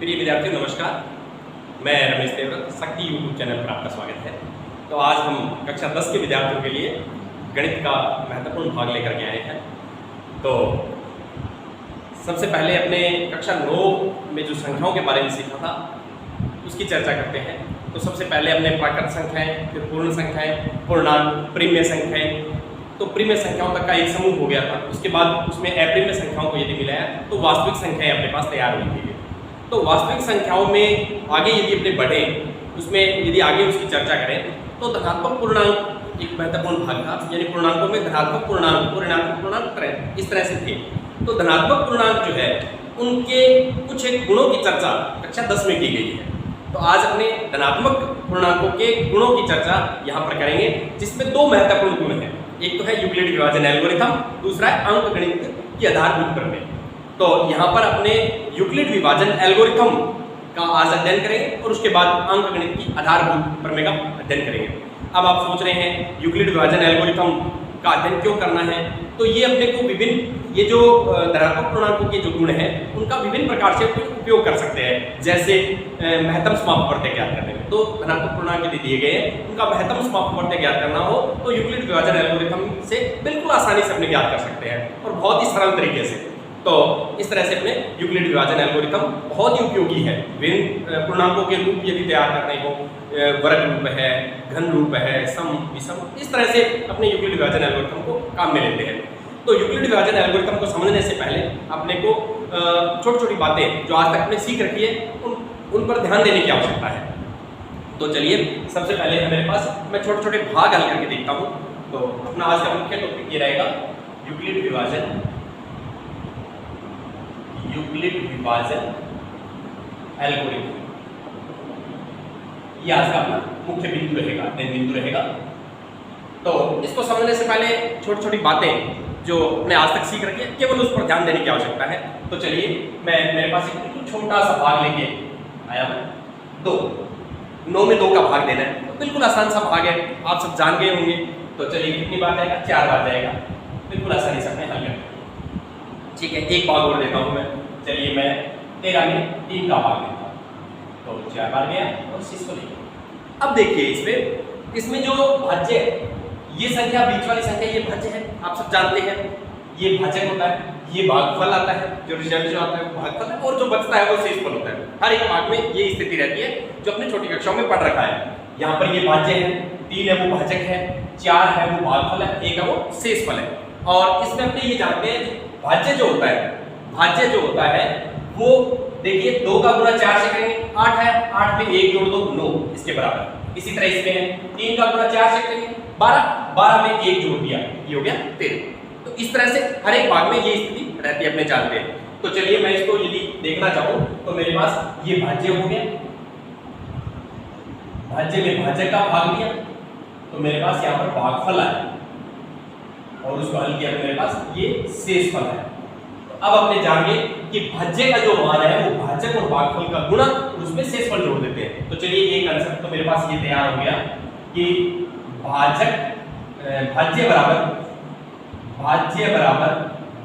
प्रिय विद्यार्थियों नमस्कार। मैं रमेश देवव्रत, शक्ति यूट्यूब चैनल पर आपका स्वागत है। तो आज हम कक्षा 10 के विद्यार्थियों के लिए गणित का महत्वपूर्ण भाग लेकर के आए हैं। तो सबसे पहले अपने कक्षा 9 में जो संख्याओं के बारे में सीखा था उसकी चर्चा करते हैं। तो सबसे पहले हमने प्राकृत संख्याएं, फिर पूर्ण संख्याएं, पूर्णांक, प्रिम्य संख्याएं। तो प्रिम्य संख्याओं तक का एक समूह हो गया था। उसके बाद उसमें अप्रिम्य संख्याओं को यदि मिलाया तो वास्तविक संख्याएं अपने पास तैयार हुई थी। तो वास्तविक संख्याओं में आगे यदि अपने बढ़े, उसमें यदि आगे उसकी चर्चा करें तो धनात्मक पूर्णांक एक महत्वपूर्ण भाग था। यानी पूर्णांकों में धनात्मक पूर्णांक, ऋणात्मक पूर्णांक इस तरह से थे। तो धनात्मक पूर्णांक जो है उनके कुछ एक गुणों की चर्चा कक्षा 10 में की गई है। तो आज अपने धनात्मक पूर्णांकों के गुणों की चर्चा यहाँ पर करेंगे, जिसमें दो महत्वपूर्ण गुण हैं। एक तो है यूक्लिड विभाजन एल्गोरिथम, दूसरा है अंकगणित की आधारभूत प्रमेय। तो यहाँ पर अपने यूक्लिड विभाजन एल्गोरिथम का आज अध्ययन करेंगे और उसके बाद अंकगणित की आधारभूत प्रमेय का अध्ययन करेंगे। अब आप सोच रहे हैं यूक्लिड विभाजन एल्गोरिथम का अध्ययन क्यों करना है? तो ये अपने को विभिन्न ये जो धनात्मक पूर्णांकों के जो गुण हैं उनका विभिन्न प्रकार से उपयोग कर सकते हैं। जैसे महत्तम समापवर्त्य ज्ञात करने में, तो धनात्मक पूर्णांक यदि दिए गए हैं उनका महत्तम समापवर्त्य ज्ञात करना हो तो यूक्लिड विभाजन एल्गोरिथम से बिल्कुल आसानी से अपने ज्ञात कर सकते हैं और बहुत ही सरल तरीके से। तो इस तरह से अपने यूक्लिड विभाजन एल्गोरिथम बहुत ही उपयोगी है। विभिन्न पूर्णांकों के रूप यदि तैयार करने को, वर्ग रूप है, घन रूप है, सम, विषम, इस तरह से अपने यूक्लिड विभाजन एल्गोरिथम को काम में लेते हैं। तो यूक्लिड विभाजन एल्गोरिथम को समझने से पहले अपने को छोटी छोटी बातें जो आज तक अपने सीख रखी है उन पर ध्यान देने की आवश्यकता है। तो चलिए सबसे पहले है मेरे पास, मैं छोटे छोटे भाग हल करके देखता हूँ। तो अपना आज का मुख्य टॉपिक ये रहेगा यूक्लिड विभाजन एल्गोरिथम। ये आज का अपना मुख्य बिंदु रहेगा, अध्ययन बिंदु रहेगा। तो इसको समझने से पहले छोटी छोटी बातें जो मैं आज तक सीख रखी है केवल उस पर ध्यान देने की आवश्यकता है। तो चलिए मेरे पास एक बिल्कुल छोटा सा भाग लेके आया हूँ। 9 में 2 का भाग देना है, तो बिल्कुल आसान सा भाग है, आप सब जान गए होंगे। तो चलिए कितनी बार जाएगा? 4 बार जाएगा। बिल्कुल आसानी से अपने हल करें। ठीक है, एक भाग और देता हूँ मैं। चलिए मैं 13 में 3 का भाग देता हूँ। तो 4 बार गया और 6 को लेकर। अब देखिए इसमें जो भाज्य है, ये संख्या बीच वाली संख्या ये भाज्य है, आप सब जानते हैं। ये भाजक होता है, ये भागफल आता है, जो रिजल्ट जो आता है वो भागफल है, और जो बचता है वो शेषफल होता है। हर एक भाग में ये स्थिति रहती है जो अपने छोटी कक्षाओं में पढ़ रखा है। यहाँ पर ये भाज्य है, 3 है वो भाजक है, 4 है वो भागफल है, 1 है वो शेषफल है। और इसमें अपने ये जानते हैं भाज्य जो होता है वो देखिए 2 का गुणा 4 से करेंगे 8 है, 8 में 1 जोड़ दो 9 इसके बराबर। इसी तरह इसमें है 3 का गुणा 4 से करेंगे 12 में 1 जोड़ दिया, ये हो गया 13। तो इस तरह से हर एक भाग में ये स्थिति रहती है, अपने जानते हैं। तो चलिए मैं इसको यदि देखना चाहूं तो मेरे पास ये भाज्य हो गया, भाज्य में भाजक का भाग लिया तो मेरे पास यहाँ पर भागफल आया और उसको हल किया तो मेरे पास ये शेषफल है। तो अब अपने जानिए कि भाज्य का जो मान है वो भाजक और भागफल का गुणा और उसमें शेषफल जोड़ देते हैं। तो चलिए एक आंसर तो मेरे पास ये तैयार हो गया कि भाज्य बराबर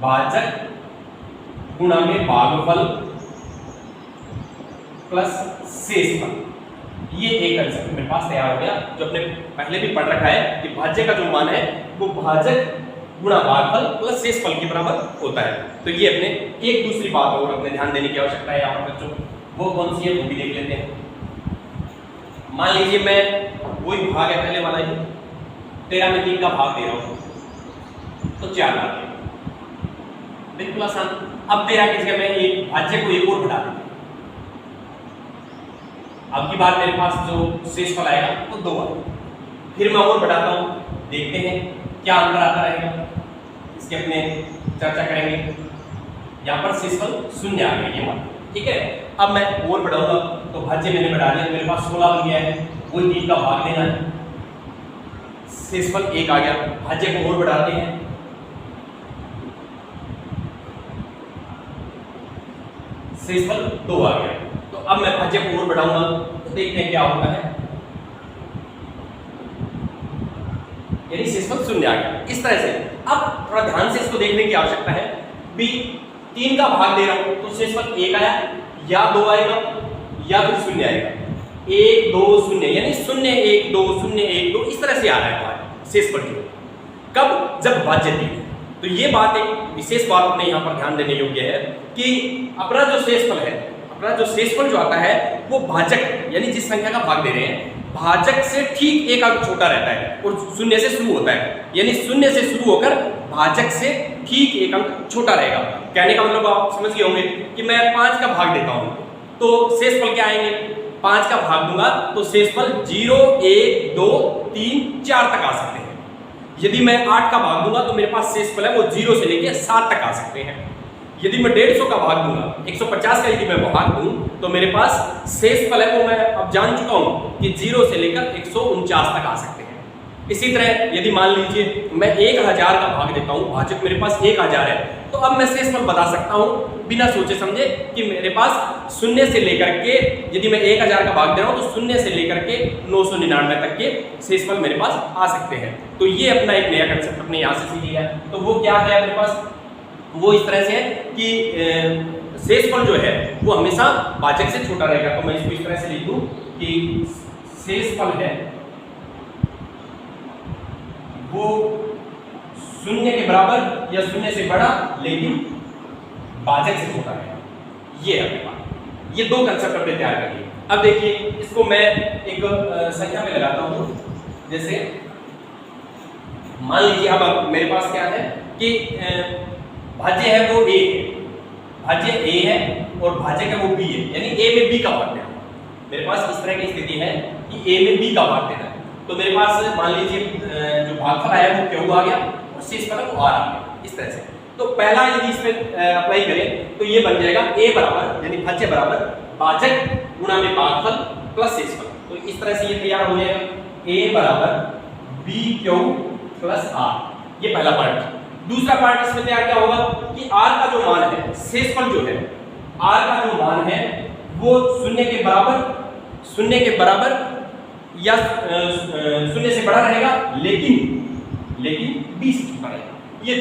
भाजक गुणा में भागफल प्लस शेषफल। ये एक आंसर मेरे पास तैयार हो गया, जो अपने पहले भी पढ़ रखा है कि भाज्य का जो मान है वो भाजक गुणा भागफल प्लस शेषफल के बराबर होता है। तो ये अपने एक दूसरी बात और अपने ध्यान देने की आवश्यकता है यहाँ पर बच्चों, वो कौन सी है वो भी देख लेते हैं। मान लीजिए मैं वही भाग है पहले वाला ही, 13 में 3 का भाग दे रहा हूँ तो 4 बार दे, बिल्कुल आसान। अब 13 की जगह मैं एक भाज्य को एक और बढ़ा दूँ। अब की बार मेरे पास जो शेषफल आएगा वो 2 आएगा, फिर मैं और बढ़ाता हूँ, देखते हैं क्या अंतर आता रहेगा, इसके अपने चर्चा करेंगे। यहाँ पर शेषफल 0 आ गया ये मान, ठीक है। अब मैं और बढ़ाऊंगा तो भाज्य मैंने बढ़ा दिया, मेरे पास 16 बन गया है, वही 3 का भाग देना है, शेषफल 1 आ गया। भाज्य को और बढ़ाते हैं, शेषफल 2 आ गया। तो अब मैं भाज्य को और बढ़ाऊंगा तो देखते हैं क्या होता है, यानी शेषफल 0 आ गया। इस तरह से अब थोड़ा ध्यान से इसको देखने की आवश्यकता है। भी 3 का भाग दे रहा हूं तो शेषफल 1 आया, या 2 आएगा या फिर 0 आएगा, 1 2 0, यानी 0 1 2 0 1 2 इस तरह से आ रहा है हमारे शेषफल जो, कब, जब भाज्य 3 है। तो ये बात एक विशेष बात अपने यहाँ पर ध्यान देने योग्य है कि अपना जो शेषफल है, अपना जो शेषफल जो आता है वो भाजक यानी जिस संख्या का भाग दे रहे हैं भाजक से ठीक एक अंक छोटा रहता है और 0 से शुरू होता है, यानी 0 से शुरू होकर भाजक से ठीक एक अंक छोटा रहेगा। कहने का मतलब आप समझ गए होंगे कि मैं 5 का भाग देता हूं तो शेषफल क्या आएंगे, 5 का भाग दूंगा तो शेषफल 0 1 2 3 4 तक आ सकते हैं। यदि मैं 8 का भाग दूंगा तो मेरे पास शेषफल है वो 0 से लेकर 7 तक आ सकते हैं। यदि मैं 150 का भाग दूंगा, 150 का यदि मैं भाग दूं तो मेरे पास शेषफल है वो मैं अब जान चुका हूं कि 0 से लेकर 149 तक आ सकते हैं। इसी तरह यदि मान लीजिए मैं 1000 का भाग देता हूं, भाजक मेरे पास 1000 है, तो अब मैं शेषफल बता सकता हूं बिना सोचे समझे कि मेरे पास 0 से लेकर के, यदि मैं 1000 का भाग दे रहा हूं तो 0 से लेकर के 999 तक के शेषफल मेरे पास आ सकते हैं। तो ये अपना एक नया कंसेप्ट अपने यहाँ से सीख लिया। तो वो क्या है अपने पास, वो इस तरह से है कि शेषफल जो है वो हमेशा भाजक से छोटा रहेगा। तो मैं इसको इस तरह से लिख दूं कि शेषफल है वो 0 के बराबर या 0 से बड़ा लेकिन भाजक से छोटा रहेगा। ये है अपने पास, ये 2 कंसेप्ट अपने तैयार कर लिए। अब देखिए इसको मैं एक संख्या में लगाता हूं। जैसे मान लीजिए अब मेरे पास क्या है कि भाज्य है वो a है, भाज्य a है और भाजक है वो b है, यानी a में b का भाग देना। मेरे पास इस तरह की स्थिति है कि a में b का भाग देना है। तो मेरे पास मान लीजिए जो भागफल आया वो q आ गया और शेषफल वो r आ गया, इस तरह से। तो पहला यदि इसमें अप्लाई करें तो ये बन जाएगा a बराबर यानी भाज्य बराबर भाजक गुणा में भागफल प्लस शेषफल। तो इस तरह से ये तैयार हो जाएगा a बराबर bq प्लस r, ये पहला पार्ट। दूसरा पार्ट इसमें तैयार क्या होगा कि r का जो मान है, शेषफल जो है r का जो मान है वो 0 के बराबर या 0 से बड़ा रहेगा लेकिन b से छोटा रहेगा। ये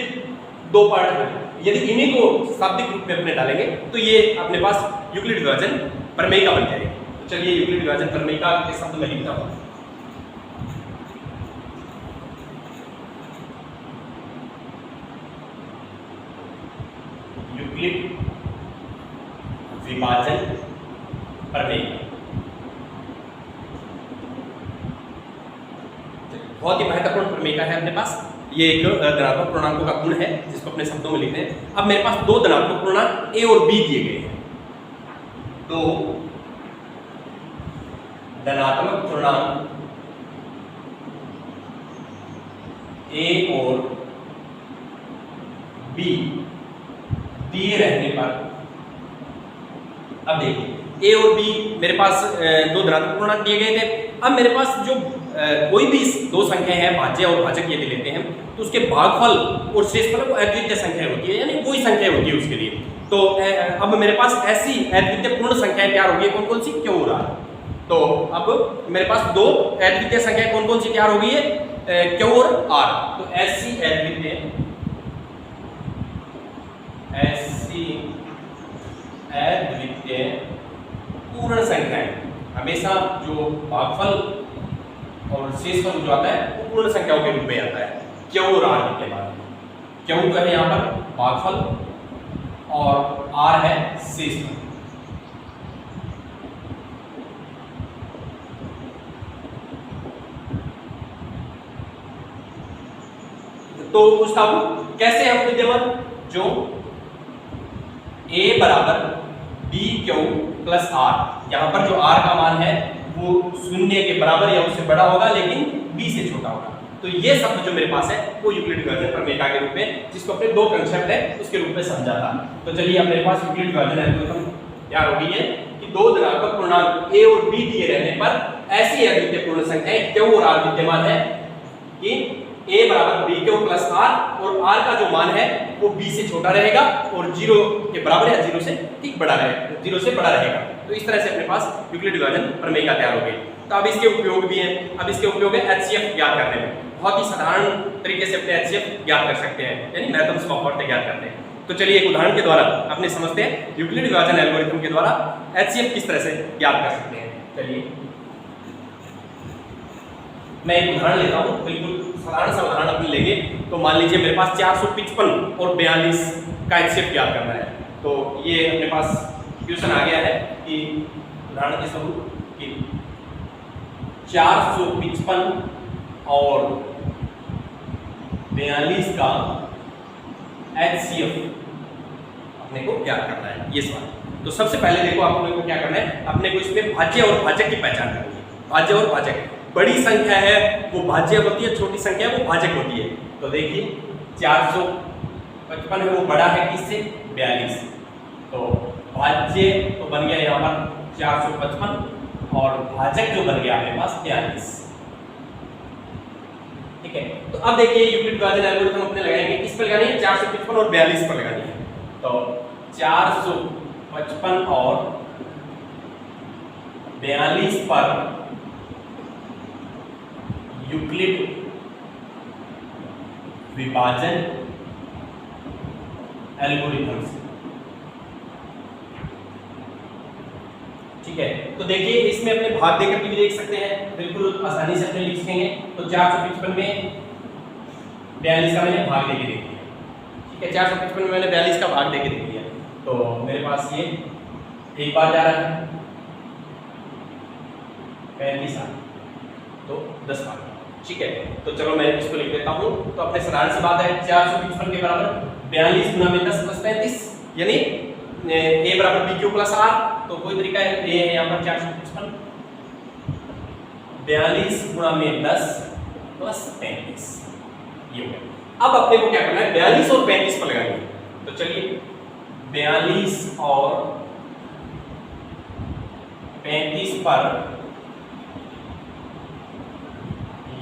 2 पार्ट है। यदि इन्हीं को शाब्दिक रूप में अपने डालेंगे तो ये अपने पास यूक्लिड विभाजन प्रमेयिका बन जाएगी। तो चलिए यूक्लिड विभाजन प्रमेयिका के शब्द में लिखता हूं। यूक्लिड विभाजन प्रमेय बहुत ही महत्वपूर्ण प्रमेयिका है अपने पास। ये एक धनात्मक पूर्णांकों का गुण है जिसको अपने शब्दों में लिखते हैं। अब मेरे पास 2 धनात्मक पूर्णांक a और b दिए गए हैं। तो धनात्मक पूर्णांक a और b दिए रहने पर, अब देखिए a और b मेरे पास 2 धनात्मक पूर्णांक दिए गए थे। अब मेरे पास जो कोई भी 2 संख्याएं हैं, भाज्य और भाजक यदि लेते हैं तो उसके भागफल और शेषफल वो अद्वितीय संख्याएं होती है, यानी कोई संख्या होती है उसके लिए। तो अब मेरे पास ऐसी अद्वितीय पूर्ण संख्याएं तैयार होगी, कौन कौन सी, क्यों हो रहा है। तो अब मेरे पास 2 अद्वितीय संख्याएं कौन कौन सी तैयार हो गई है, क्यों और r। तो ऐसी अद्वितीय पूर्ण संख्याएं, हमेशा जो भागफल और शेषफल जो आता है वो पूर्ण संख्याओं के रूप में आता है। क्यों और r के बाद, क्यों तो है यहाँ पर भागफल और r है शेषफल। तो उसका कैसे है विद्यमान, जो a बराबर b क्यू प्लस r, यहाँ पर जो r का मान है वो 0 के बराबर या उससे बड़ा होगा लेकिन b से छोटा होगा। तो ये शब्द जो मेरे पास है वो यूक्लिड विभाजन प्रमेयिका के रूप में, जिसको अपने 2 कंसेप्ट है उसके रूप में समझा था। तो चलिए अब मेरे पास यूक्लिड विभाजन एल्गोरिथम तैयार हो गई है कि 2 धनात्मक पूर्णांक a और b दिए रहने पर ऐसी अद्वितीय पूर्ण संख्याएं q और r विद्यमान है कि a बराबर b क्यू प्लस r और r का जो मान है वो b से छोटा रहेगा और 0 के बराबर या 0 से ठीक बड़ा रहेगा, 0 से बड़ा रहेगा। तो इस तरह से अपने पास यूक्लिड विभाजन प्रमेयिका तैयार हो गई। तो अब इसके उपयोग भी हैं। अब इसके उपयोग है HCF ज्ञात करने में। बहुत ही साधारण तरीके से अपने HCF ज्ञात कर सकते हैं, यानी महत्तम समापवर्त ज्ञात करते हैं। तो चलिए एक उदाहरण के द्वारा अपने समझते हैं यूक्लिड विभाजन एल्गोरिथम के द्वारा HCF किस तरह से ज्ञात कर सकते हैं। चलिए मैं एक उदाहरण लेता हूँ, बिल्कुल साधारण सा उदाहरण अपने लेंगे। तो मान लीजिए मेरे पास 455 और 42 का HCF ज्ञात करना है। तो ये अपने पास क्वेश्चन आ गया है कि उदाहरण के स्वरूप कि 455 और 42 का HCF अपने को ज्ञात करना है, ये सवाल। तो सबसे पहले देखो अपने को क्या करना है, अपने को इसमें भाज्य और भाजक की पहचान करनी है। भाज्य और भाजक, बड़ी संख्या है वो भाज्य होती है, छोटी संख्या है वो भाजक होती है। तो देखिए 455 है वो बड़ा है किससे, 42। तो भाज्य तो बन गया यहाँ पर 455 और भाजक जो बन गया अपने पास 42। ठीक है, तो अब देखिए यूक्लिड विभाजन एल्गोरिथम अपने लगाएंगे, किस पर लगानी है, 455 और 42 पर लगानी है। तो 455 और 42 पर यूक्लिड विभाजन एल्गोरिथम से। ठीक है, तो देखिए इसमें अपने भाग देकर भी देख सकते हैं, बिल्कुल आसानी से अपने लिख सकेंगे। तो 455 में 42 का मैंने भाग देके देख लिया। ठीक है, 455 में मैंने 42 का भाग देके देख लिया। तो मेरे पास ये एक बार जा रहा है 35 आ, तो 10 भाग। ठीक है, तो चलो मैं इसको लिख देता हूँ। तो अपने साधारण सी बात है 455 के बराबर 42 गुना में 10 प्लस 35, यानी a बराबर b क्यू प्लस r। तो कोई तरीका है, a है यहाँ पर 455, 42 गुना में 10 प्लस 35, ये हो गया। अब अपने को क्या करना है, 42 और 35 पर लगानी है। तो चलिए 42 और 35 पर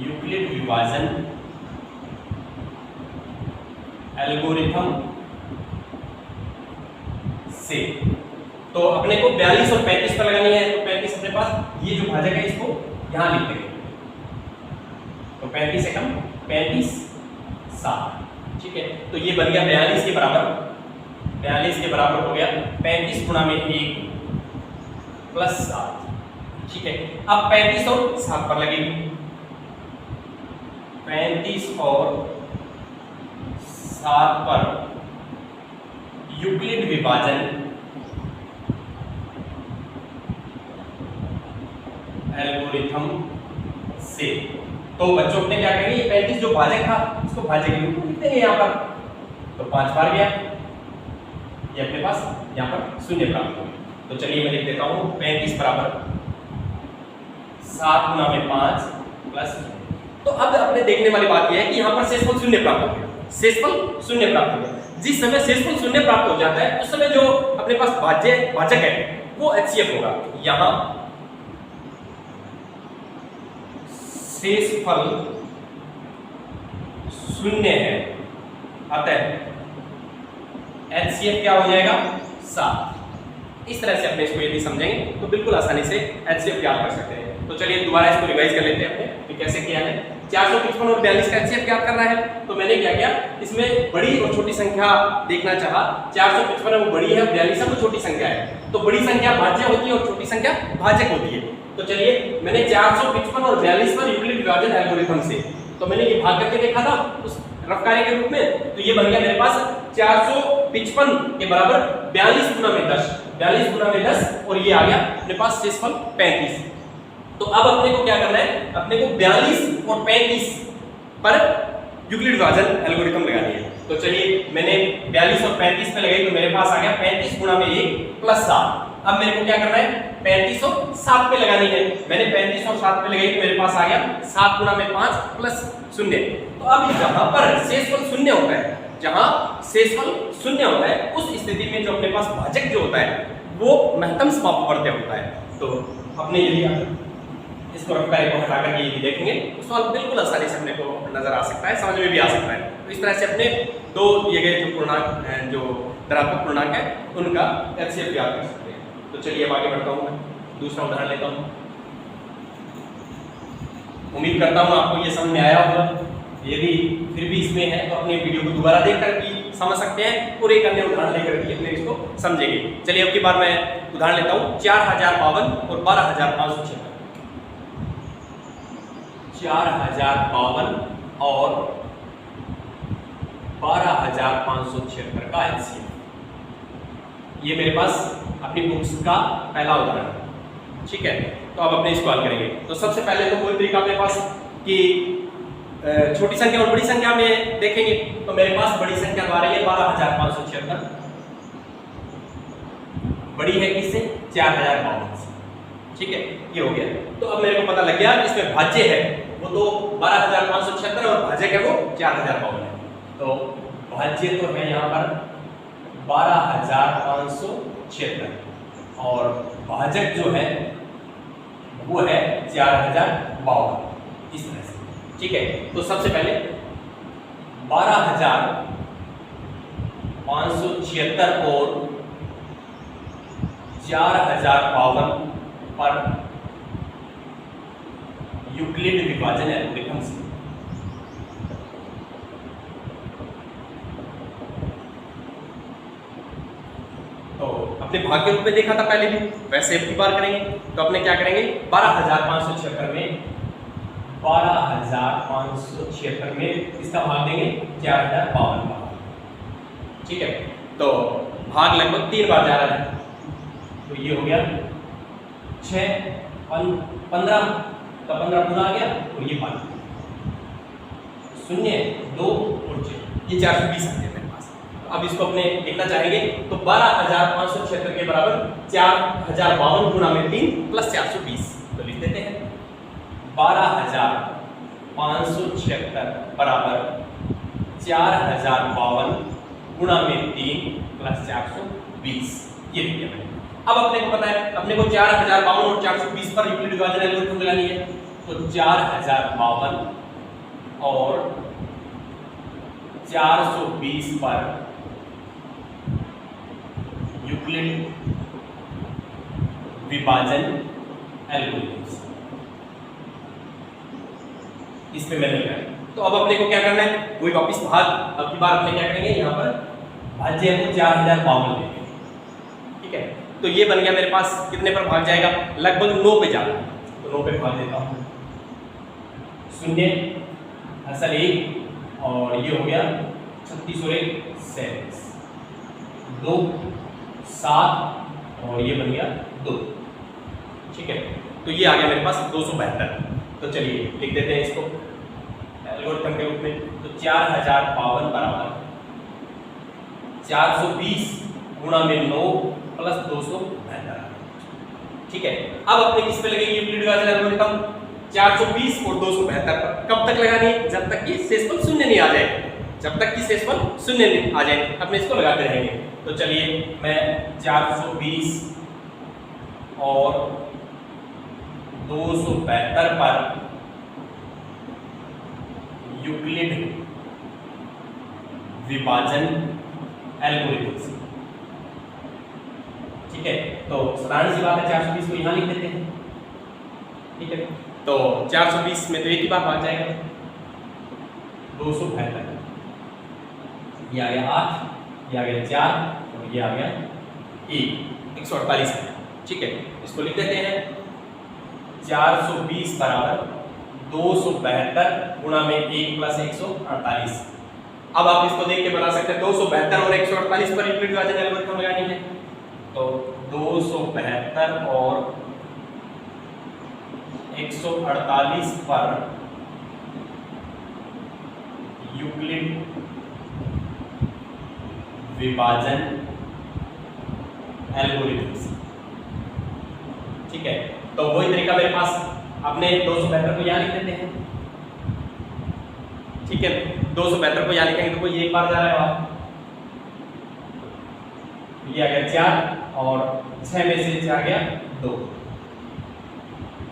यूक्लिड विभाजन एल्गोरिथम से। तो अपने को 42 और 35 पर लगानी है। तो 35 अपने पास ये जो भाजक है इसको यहां लिख देंगे। तो 35 से कम 35 7। ठीक है, तो ये बन गया 42 के बराबर, 42 के बराबर हो गया 35 गुना में 1 प्लस 7। ठीक है, अब 35 और 7 पर लगेगी। 35 और 7 पर यूक्लिड विभाजन एल्गोरिथम से। तो बच्चों ने क्या करेंगे, ये 35 जो भाजक था इसको भाजक के रूप में लिख देंगे यहाँ पर। तो 5 बार गया, ये अपने पास यहाँ पर 0 प्राप्त हो गया। तो चलिए मैं लिख देता हूँ 35 बराबर 7 गुना में 5 प्लस। तो अब अपने देखने वाली बात यह है कि यहाँ पर शेषफल 0 प्राप्त हो गया, शेषफल 0 प्राप्त हो गया। जिस समय शेषफल 0 प्राप्त हो जाता है उस समय जो अपने पास भाजक है वो HCF होगा। यहाँ शेषफल 0 है, अतः HCF क्या हो जाएगा, 7। इस तरह से अपने इसको यदि समझेंगे तो बिल्कुल आसानी से HCF ज्ञात कर सकते हैं। तो चलिए दोबारा इसको रिवाइज कर लेते हैं अपने कि कैसे किया है। 455 और 42 का HCF ज्ञात करना है। तो मैंने क्या किया, इसमें बड़ी और छोटी संख्या देखना चाहा। 455 है वो बड़ी है, 42 है वो छोटी संख्या है। तो बड़ी संख्या भाज्य होती है और छोटी संख्या भाजक होती है। तो चलिए मैंने 455 और 42 पर यूक्लिड विभाजन एल्गोरिथम से, तो मैंने ये भाग करके देखा था उस रफ कार्य के रूप में। तो ये बन गया मेरे पास 455 के बराबर 42 गुना में 10, 42 गुना में 10 और ये आ गया अपने पास शेषफल 35। तो अब अपने को क्या करना है, अपने को 42 और 35 पर यूक्लिड विभाजन एल्गोरिथम लगानी है। तो चलिए मैंने 42 और 35 पे लगाई तो मेरे पास आ गया 35 गुना में 1 प्लस 7। अब मेरे को क्या करना है, 35 और 7 पे लगानी है। मैंने 35 और 7 पे लगाई तो मेरे पास आ गया 7 गुना में 5 प्लस 0। तो अब जहां पर शेषफल 0 होता है, जहां शेषफल 0 होता है उस स्थिति में जो अपने पास भाजक जो होता है वो महत्तम समापवर्त्य होता है। तो अपने यदि इसको रफ कार्य को हटा करके यदि देखेंगे तो सवाल बिल्कुल आसानी से अपने को नजर आ सकता है, समझ में भी आ सकता है। तो इस तरह से अपने दो दिए गए जो पूर्णांक जो धनात्मक पूर्णांक है उनका HCF ज्ञात कर सकते हैं। तो चलिए अब आगे बढ़ता हूँ, मैं दूसरा उदाहरण लेता हूँ। उम्मीद करता हूँ आपको ये समझ में आया होगा। यदि फिर भी इसमें है तो अपने वीडियो को दोबारा देखकर भी समझ सकते हैं और एक अन्य उदाहरण लेकर के अपने इसको समझेंगे। चलिए अब की बार मैं उदाहरण लेता हूं 4052 और 12576। 4052 और 12576 का एलसीएम। ये मेरे पास अपनी बुक्स का पहला उदाहरण है, ठीक है। तो अब अपने इसको हल करेंगे। तो सबसे पहले तो कोई तरीका मेरे पास कि छोटी संख्या और बड़ी संख्या में देखेंगे। तो मेरे पास बड़ी संख्या आ रही है 12576, बड़ी है किससे? 4052 से, ठीक है। ये हो गया। तो अब मेरे को पता लग गया इसमें भाज्य है वो तो 12576 और भाजक है वो 4052 है। तो भाज्य तो है यहाँ पर 12576 और भाजक जो है वो है 4052, इस तरह से, ठीक है। तो सबसे पहले 12576 और 4052 पर यूक्लिड विभाजन एल्गोरिथम से तो अपने भाग के रूप में देखा था पहले भी, वैसे अब की बार करेंगे। तो अपने क्या करेंगे? 12576 में 12576 में इसका भाग देंगे 4052 का, ठीक है। तो भाग लगभग 3 बार जा रहा है। तो ये हो गया 6 15 का 15 गुना आ गया और ये 5 0 2 और 6, ये 420 आ गया मेरे पास। अब इसको अपने लिखना चाहेंगे तो 12576 के बराबर 4052 गुणा में 3 प्लस 420। तो लिख देते हैं 12576 बराबर 4052 गुणा में 3 प्लस 420। ये लिख दिया मैंने। अब अपने को पता है, अपने को 4052 और 420 पर यूक्लिड विभाजन एल्गोरिथम लगानी है। तो 4052 और 420 पर यूक्लिड विभाजन एल्गोरिथम, इस पे मैंने लगाया। तो अब अपने को क्या करना है? वही वापस भाग, अब की बार अपने क्या करेंगे? यहाँ पर भाज्य है तो 4052 देंगे, ठीक है। तो ये बन गया मेरे पास, कितने पर भाग जाएगा? लगभग 9 पे जा रहा है। तो 9 पे भाग देता हूँ, 0 असल 1 और ये हो गया 36 और 1 27, 2 7 और ये बन गया 2, ठीक है। तो ये आ गया मेरे पास 272। तो चलिए लिख देते हैं इसको एल्गोरिथम के रूप में। तो 4052 बराबर 420 गुणा में 9 प्लस 272, ठीक है। अब अपने किस पे लगेगी यूक्लिड विभाजन एल्गोरिथम? 420 और 272 पर। कब तक लगानी है? जब तक कि शेषफल 0 नहीं आ जाए, जब तक कि शेषफल 0 नहीं आ जाए अपने इसको लगाते रहेंगे। तो चलिए मैं 420 और 272 पर यूक्लिड विभाजन एल्गोरिथम, ठीक है। तो साधारण सी बात है, 420 को यहाँ लिख देते हैं, ठीक है। तो 420 में तो एक ही बार भाग जाएगा, 272, ये आ गया 8, ये आ गया 4 और ये आ गया 1, 148 है, ठीक है। इसको लिख देते हैं 420 बराबर 272 गुणा में 1 प्लस 148। अब आप इसको देख के बता सकते हैं 272 और 148 पर यूक्लिड विभाजन एल्गोरिथम लगानी है। तो 272 और 148 पर यूक्लिड विभाजन एल्गोरिथम, ठीक है। तो वही तरीका मेरे पास, अपने 272 को यहाँ लिख देते हैं, ठीक है। 272 को यहाँ लिखेंगे तो कोई एक बार जा रहा है वहां, ये आ गया 4 और 6 में से 4 गया 2,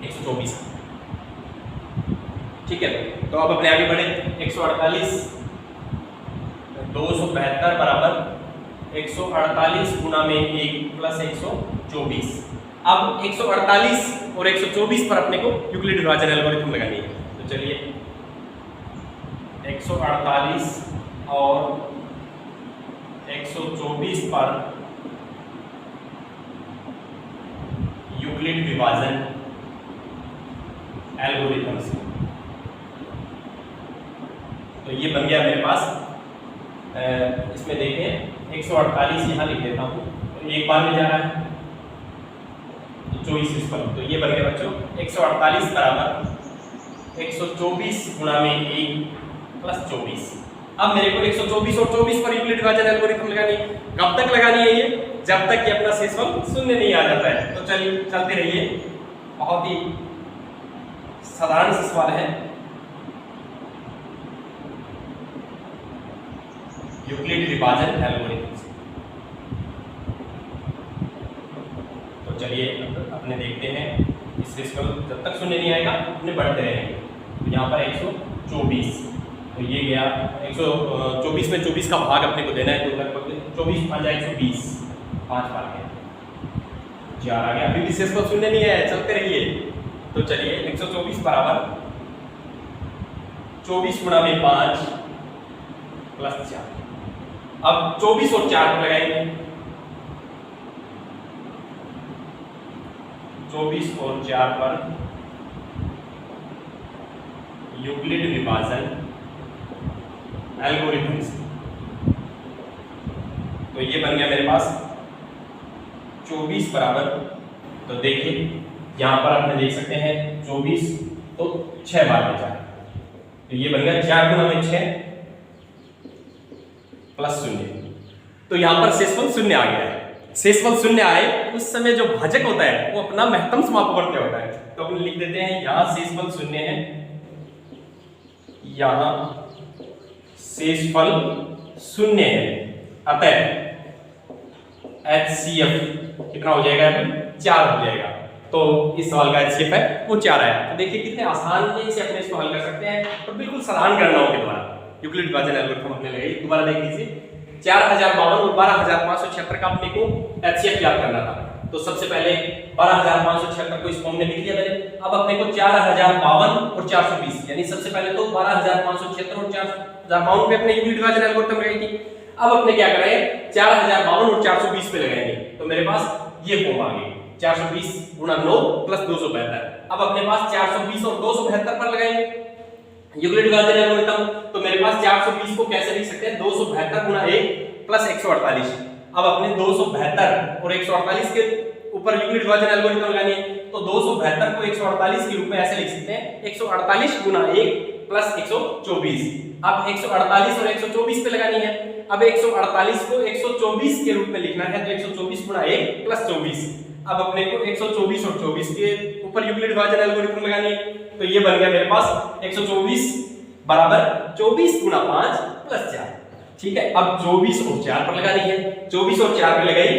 124, ठीक है। तो अब अपने आगे बढ़े 148 272 बराबर 148 गुणा में 1 प्लस 124। अब 148 और 124 पर अपने को यूक्लिड विभाजन एल्गोरिथम लगानी है। तो चलिए 148 और 124 पर यूक्लिड विभाजन एल्गोरिथम से। तो ये बन गया मेरे पास। इसमें देखें 148 यहाँ लिख देता हूँ, तो एक बार में जा रहा है, तो 24 इस पर। तो ये बन गया बच्चों 148 बराबर 124 गुणा में 1 प्लस 24। अब मेरे को 124 और 24 पर यूक्लिड विभाजन एल्गोरिथम लगानी है। कब तक लगानी है ये? जब तक कि अपना शेषफल शून्य नहीं आ जाता है। तो चलिए चलते रहिए, बहुत ही साधारण सा सवाल है। यूक्लिड विभाजन एल्गोरिथम से। तो चलिए अपने देखते हैं, इस शेषफल जब तक शून्य नहीं आएगा अपने बढ़ते रहेंगे। तो यहाँ पर 124, तो ये गया 124 में 24 का भाग अपने को देना है, तो लगभग 24 5 120, 5 बार गया, 4 आ गया। अभी भी शेषफल शून्य नहीं है, चलते रहिए। तो चलिए 124 बराबर 24 गुणा में 5 प्लस 4। अब 24 और 4 पर लगाएंगे, 24 और 4 पर यूक्लिड विभाजन एल्गोरिथम से। तो ये बन गया मेरे पास 24 बराबर, तो देखिए यहां पर आपने देख सकते हैं 24 तो 6 बार में 4, तो ये बन गया 4 गुणा में 6 प्लस 0। तो यहां पर शेषफल शून्य आ गया है। शेषफल शून्य आए उस समय जो भाजक होता है वो अपना महत्तम समापवर्त्य होता है। तो अपन लिख देते हैं यहां शेषफल शून्य है, यहां शेषफल शून्य है, अतः HCF कितना हो जाएगा? 4 हो जाएगा। तो इस सवाल का HCF है वो 4 आया। तो देखिए कितने आसान से अपने इसको हल कर सकते हैं, और बिल्कुल साधारण गणनाओं के द्वारा यूक्लिड विभाजन एल्गोरिथम अपने लगाई। दोबारा देख लीजिए, 4052 और 12576 का अपने को HCF याद करना था। तो सबसे पहले 12576 को इस फॉर्म में लिख लिया मैंने। अब अपने को 4052 और 420, यानी सबसे पहले तो 12576 और 4052 पे अपने यूक्लिड विभाजन एल्गोरिथम लगाई थी। अब अपने क्या करें, 4052 और 420 पे लगाएंगे। तो मेरे पास ये फॉर्म आ गई, 420 गुणा 9 प्लस 272। अब अपने पास 420 और 272 पर लगाएंगे यूक्लिड विभाजन एल्गोरिथम। तो मेरे पास 420 को कैसे लिख सकते हैं? 272 गुणा 1 प्लस 148। अब अपने 272 और 148 के ऊपर यूक्लिड विभाजन एल्गोरिथम लगानी है। तो 272 को 148 के रूप में ऐसे लिख सकते हैं, 148 गुणा 1 प्लस 124। अब 148 और 124 पे लगानी है। अब 148 को 124 के रूप में लिखना है, तो 124 गुणा 1 प्लस 24। अब अपने को 124 और 24 के ऊपर यूक्लिड विभाजन एल्गोरिथम लगानी है। तो ये बन गया मेरे पास 124 बराबर 24 गुणा 5 प्लस 4। ठीक है, अब 24 और 4 पर लगानी है। 24 और 4 पर लगाई